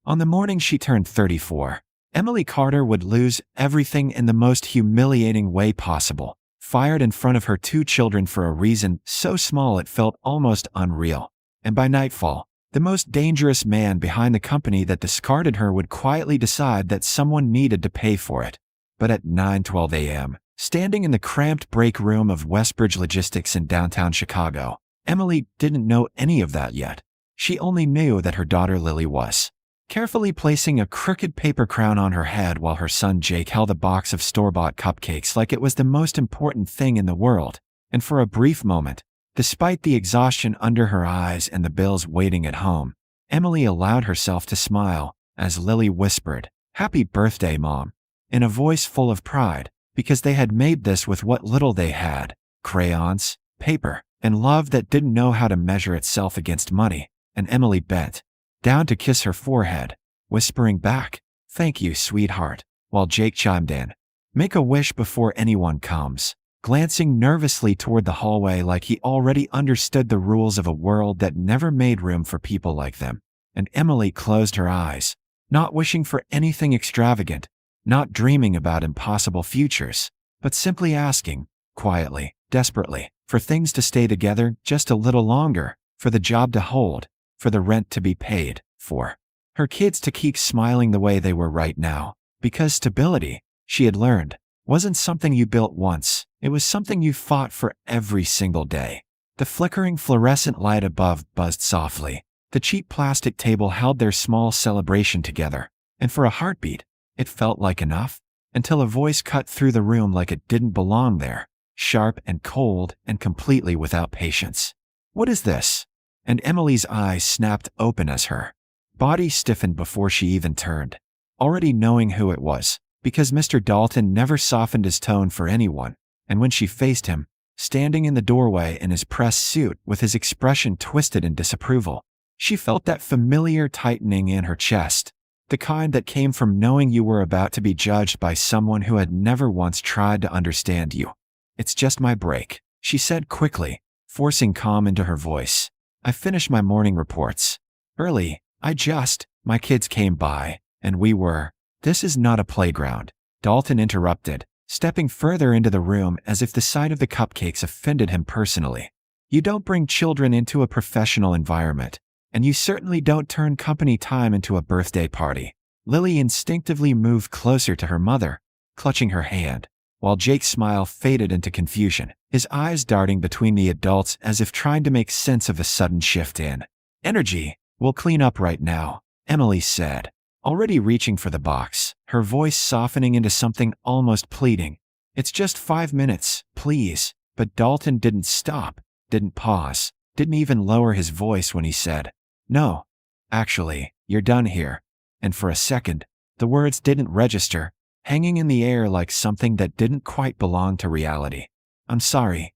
On the morning she turned 34, Emily Carter would lose everything in the most humiliating way possible, fired in front of her 2 children for a reason so small it felt almost unreal. And by nightfall, the most dangerous man behind the company that discarded her would quietly decide that someone needed to pay for it. But at 9:12 a.m., standing in the cramped break room of Westbridge Logistics in downtown Chicago, Emily didn't know any of that yet. She only knew that her daughter Lily was carefully placing a crooked paper crown on her head while her son Jake held a box of store-bought cupcakes like it was the most important thing in the world. And for a brief moment, despite the exhaustion under her eyes and the bills waiting at home, Emily allowed herself to smile as Lily whispered, "Happy birthday, Mom," in a voice full of pride, because they had made this with what little they had: crayons, paper, and love that didn't know how to measure itself against money. And Emily bent down to kiss her forehead, whispering back, "Thank you, sweetheart," while Jake chimed in, "Make a wish before anyone comes," glancing nervously toward the hallway like he already understood the rules of a world that never made room for people like them. And Emily closed her eyes, not wishing for anything extravagant, not dreaming about impossible futures, but simply asking, quietly, desperately, for things to stay together just a little longer, for the job to hold, for the rent to be paid, for her kids to keep smiling the way they were right now. Because stability, she had learned, wasn't something you built once, it was something you fought for every single day. The flickering fluorescent light above buzzed softly. The cheap plastic table held their small celebration together, and for a heartbeat, it felt like enough, until a voice cut through the room like it didn't belong there, sharp and cold and completely without patience. "What is this?" And Emily's eyes snapped open as her body stiffened before she even turned, already knowing who it was, because Mr. Dalton never softened his tone for anyone. And when she faced him, standing in the doorway in his press suit with his expression twisted in disapproval, she felt that familiar tightening in her chest, the kind that came from knowing you were about to be judged by someone who had never once tried to understand you. "It's just my break," she said quickly, forcing calm into her voice. "I finished my morning reports early. My kids came by, and we were—" "This is not a playground," Dalton interrupted, stepping further into the room as if the sight of the cupcakes offended him personally. "You don't bring children into a professional environment, and you certainly don't turn company time into a birthday party." Lily instinctively moved closer to her mother, clutching her hand, while Jake's smile faded into confusion, his eyes darting between the adults as if trying to make sense of the sudden shift in energy. "We'll clean up right now," Emily said, already reaching for the box, her voice softening into something almost pleading. "It's just 5 minutes, please." But Dalton didn't stop, didn't pause, didn't even lower his voice when he said, "No, actually, you're done here." And for a second, the words didn't register, hanging in the air like something that didn't quite belong to reality. "I'm sorry,"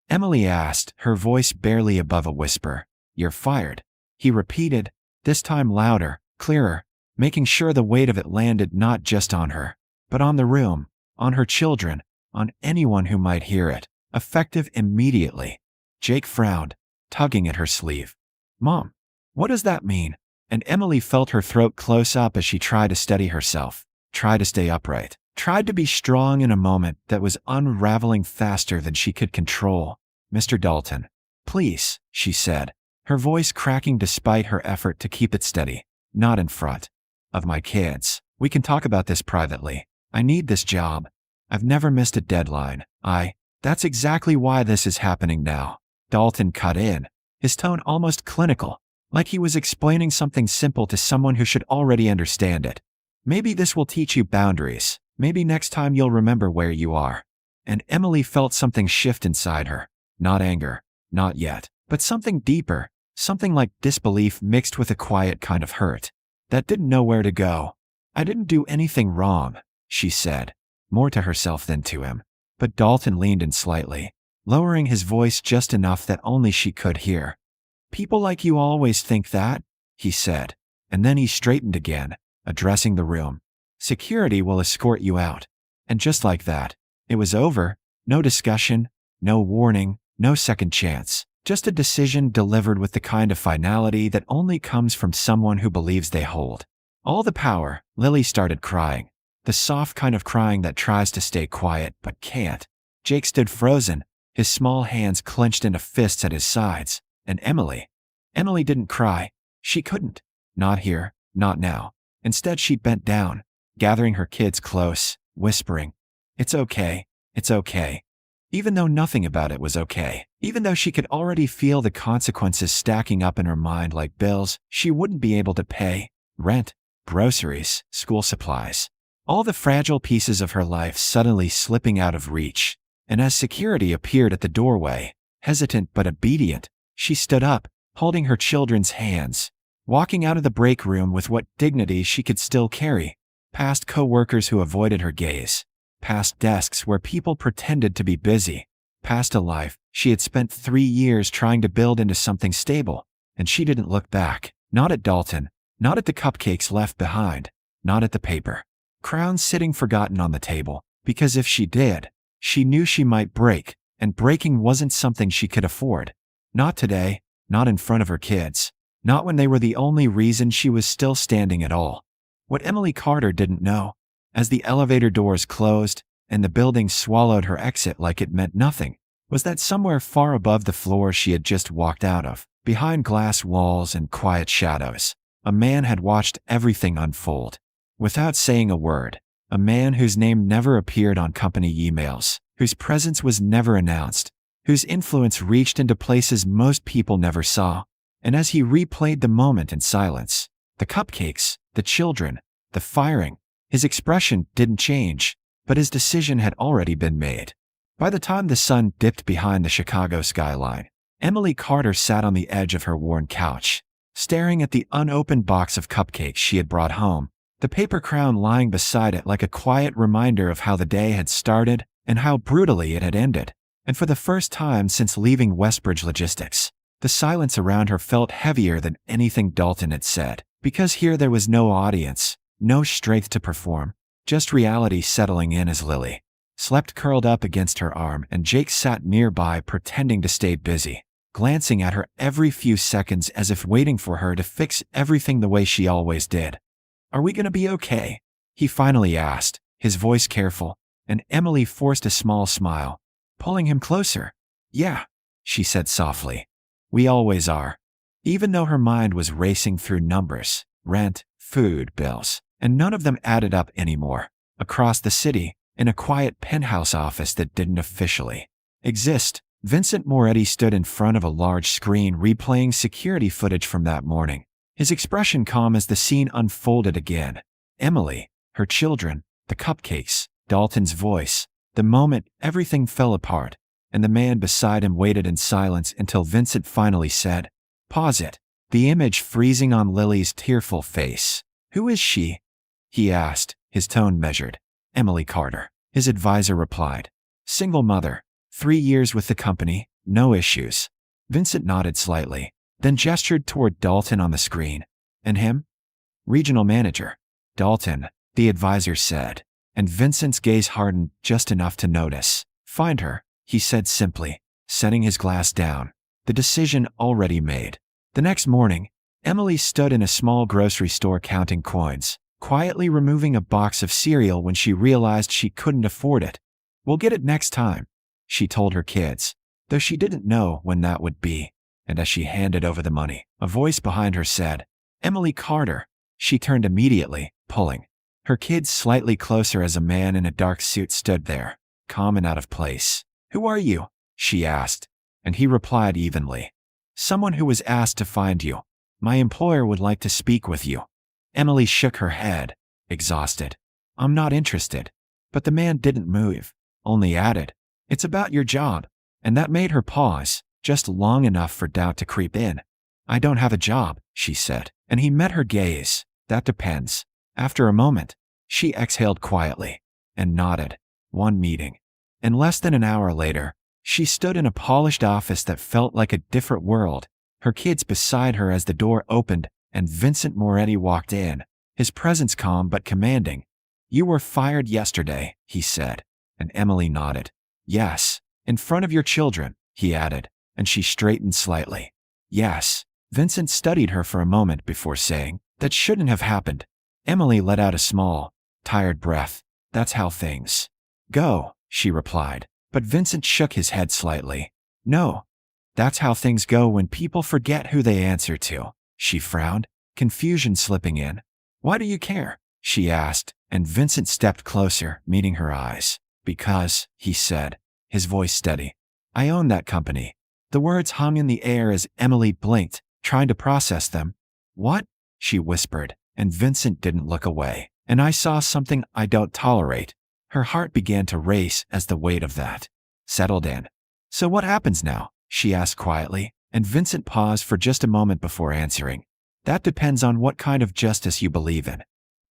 Emily asked, her voice barely above a whisper. "You're fired," he repeated, this time louder, clearer, making sure the weight of it landed not just on her, but on the room, on her children, on anyone who might hear it. "Effective immediately." Jake frowned, tugging at her sleeve. "Mom, what does that mean?" And Emily felt her throat close up as she tried to steady herself, tried to stay upright, tried to be strong in a moment that was unraveling faster than she could control. "Mr. Dalton, please," she said, her voice cracking despite her effort to keep it steady. "Not in front of my kids. We can talk about this privately. I need this job. I've never missed a deadline. That's exactly why this is happening now." Dalton cut in, his tone almost clinical, like he was explaining something simple to someone who should already understand it. "Maybe this will teach you boundaries. Maybe next time you'll remember where you are." And Emily felt something shift inside her. Not anger, not yet, but something deeper, something like disbelief mixed with a quiet kind of hurt that didn't know where to go. "I didn't do anything wrong," she said, more to herself than to him. But Dalton leaned in slightly, lowering his voice just enough that only she could hear. "People like you always think that," he said, and then he straightened again, addressing the room. "Security will escort you out." And just like that, it was over. No discussion, no warning, no second chance. Just a decision delivered with the kind of finality that only comes from someone who believes they hold All the power. Lily started crying. The soft kind of crying that tries to stay quiet but can't. Jake stood frozen, his small hands clenched into fists at his sides. And Emily didn't cry. She couldn't. Not here, not now. Instead, she bent down, gathering her kids close, whispering, "It's okay, it's okay." Even though nothing about it was okay. Even though she could already feel the consequences stacking up in her mind like bills she wouldn't be able to pay, rent, groceries, school supplies. All the fragile pieces of her life suddenly slipping out of reach. And as security appeared at the doorway, hesitant but obedient, she stood up, holding her children's hands, walking out of the break room with what dignity she could still carry, past co-workers who avoided her gaze, past desks where people pretended to be busy, past a life she had spent 3 years trying to build into something stable, and she didn't look back, not at Dalton, not at the cupcakes left behind, not at the paper crowns sitting forgotten on the table, because if she did, she knew she might break, and breaking wasn't something she could afford. Not today, not in front of her kids, not when they were the only reason she was still standing at all. What Emily Carter didn't know, as the elevator doors closed and the building swallowed her exit like it meant nothing, was that somewhere far above the floor she had just walked out of, behind glass walls and quiet shadows, a man had watched everything unfold. Without saying a word, a man whose name never appeared on company emails, whose presence was never announced, whose influence reached into places most people never saw. And as he replayed the moment in silence, the cupcakes, the children, the firing, his expression didn't change, but his decision had already been made. By the time the sun dipped behind the Chicago skyline, Emily Carter sat on the edge of her worn couch, staring at the unopened box of cupcakes she had brought home, the paper crown lying beside it like a quiet reminder of how the day had started and how brutally it had ended. And for the first time since leaving Westbridge Logistics, the silence around her felt heavier than anything Dalton had said, because here there was no audience, no strength to perform, just reality settling in as Lily slept curled up against her arm and Jake sat nearby pretending to stay busy, glancing at her every few seconds as if waiting for her to fix everything the way she always did. "Are we gonna be okay?" he finally asked, his voice careful, and Emily forced a small smile, pulling him closer. "Yeah," she said softly. "We always are." Even though her mind was racing through numbers, rent, food, bills, and none of them added up anymore. Across the city, in a quiet penthouse office that didn't officially exist, Vincent Moretti stood in front of a large screen replaying security footage from that morning, his expression calm as the scene unfolded again. Emily, her children, the cupcakes, Dalton's voice. The moment everything fell apart, and the man beside him waited in silence until Vincent finally said, "Pause it," the image freezing on Lily's tearful face. "Who is she?" he asked, his tone measured. "Emily Carter," his advisor replied. "Single mother, 3 years with the company, no issues." Vincent nodded slightly, then gestured toward Dalton on the screen. "And him?" "Regional manager." "Dalton," the advisor said, and Vincent's gaze hardened just enough to notice. "Find her," he said simply, setting his glass down. The decision already made. The next morning, Emily stood in a small grocery store counting coins, quietly removing a box of cereal when she realized she couldn't afford it. "We'll get it next time," she told her kids, though she didn't know when that would be. And as she handed over the money, a voice behind her said, "Emily Carter." She turned immediately, pulling her kids slightly closer as a man in a dark suit stood there, calm and out of place. "Who are you?" she asked, and he replied evenly, "Someone who was asked to find you. My employer would like to speak with you." Emily shook her head, exhausted. "I'm not interested." But the man didn't move, only added, "It's about your job." And that made her pause, just long enough for doubt to creep in. "I don't have a job," she said, and he met her gaze. "That depends." After a moment, she exhaled quietly and nodded. "One meeting." And less than an hour later, she stood in a polished office that felt like a different world, her kids beside her as the door opened and Vincent Moretti walked in, his presence calm but commanding. "You were fired yesterday," he said, and Emily nodded. "Yes, in front of your children," he added, and she straightened slightly. "Yes." Vincent studied her for a moment before saying, "That shouldn't have happened." Emily let out a small, tired breath. That's how things go, she replied. But Vincent shook his head slightly. No, that's how things go when people forget who they answer to. She frowned, confusion slipping in. Why do you care? She asked, and Vincent stepped closer, meeting her eyes. Because, he said, his voice steady, I own that company. The words hung in the air as Emily blinked, trying to process them. What? She whispered, and Vincent didn't look away. And I saw something I don't tolerate. Her heart began to race as the weight of that settled in. So what happens now? She asked quietly, and Vincent paused for just a moment before answering. That depends on what kind of justice you believe in.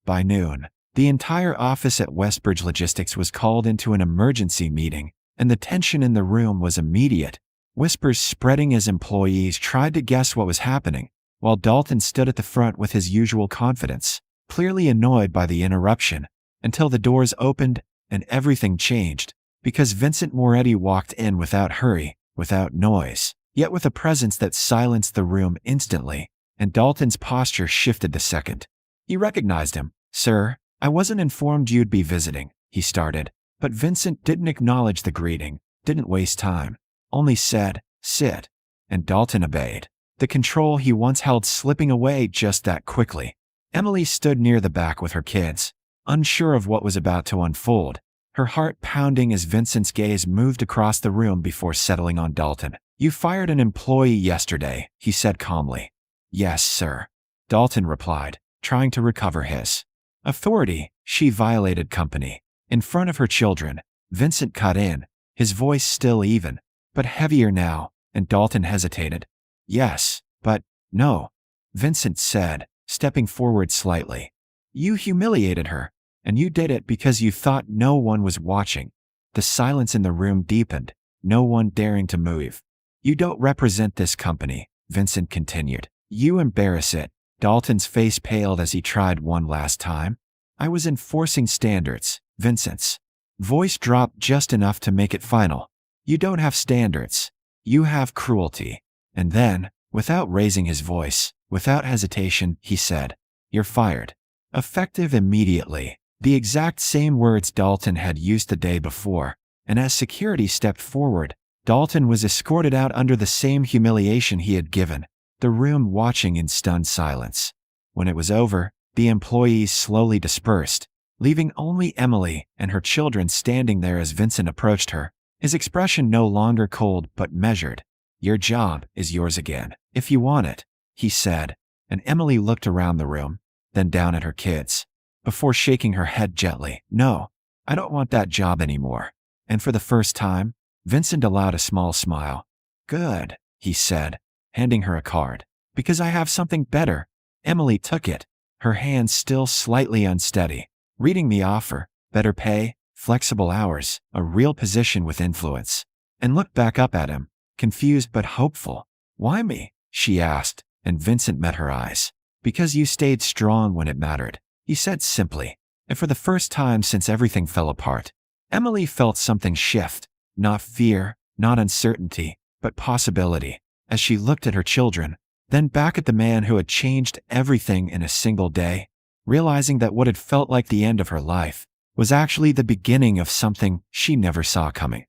By noon, the entire office at Westbridge Logistics was called into an emergency meeting, and the tension in the room was immediate, whispers spreading as employees tried to guess what was happening, while Dalton stood at the front with his usual confidence, clearly annoyed by the interruption, until the doors opened and everything changed, because Vincent Moretti walked in without hurry, without noise, yet with a presence that silenced the room instantly, and Dalton's posture shifted the second. He recognized him. Sir, I wasn't informed you'd be visiting, he started, but Vincent didn't acknowledge the greeting, didn't waste time, only said, sit, and Dalton obeyed, the control he once held slipping away just that quickly. Emily stood near the back with her kids, unsure of what was about to unfold, her heart pounding as Vincent's gaze moved across the room before settling on Dalton. You fired an employee yesterday, he said calmly. Yes, sir, Dalton replied, trying to recover his authority. She violated company. In front of her children, Vincent cut in, his voice still even, but heavier now, and Dalton hesitated. Yes, but no, Vincent said, stepping forward slightly. You humiliated her, and you did it because you thought no one was watching. The silence in the room deepened, no one daring to move. You don't represent this company, Vincent continued. You embarrass it. Dalton's face paled as he tried one last time. I was enforcing standards. Vincent's voice dropped just enough to make it final. You don't have standards. You have cruelty. And then, without raising his voice, without hesitation, he said, You're fired. Effective immediately. The exact same words Dalton had used the day before, and as security stepped forward, Dalton was escorted out under the same humiliation he had given, the room watching in stunned silence. When it was over, the employees slowly dispersed, leaving only Emily and her children standing there as Vincent approached her, his expression no longer cold but measured. Your job is yours again, if you want it, he said, and Emily looked around the room, then down at her kids, before shaking her head gently. No, I don't want that job anymore. And for the first time, Vincent allowed a small smile. Good, he said, handing her a card. Because I have something better. Emily took it, her hands still slightly unsteady, reading the offer, better pay, flexible hours, a real position with influence, and looked back up at him, confused but hopeful. Why me? She asked, and Vincent met her eyes. Because you stayed strong when it mattered, he said simply, and for the first time since everything fell apart. Emily felt something shift, not fear, not uncertainty, but possibility, as she looked at her children, then back at the man who had changed everything in a single day, realizing that what had felt like the end of her life was actually the beginning of something she never saw coming.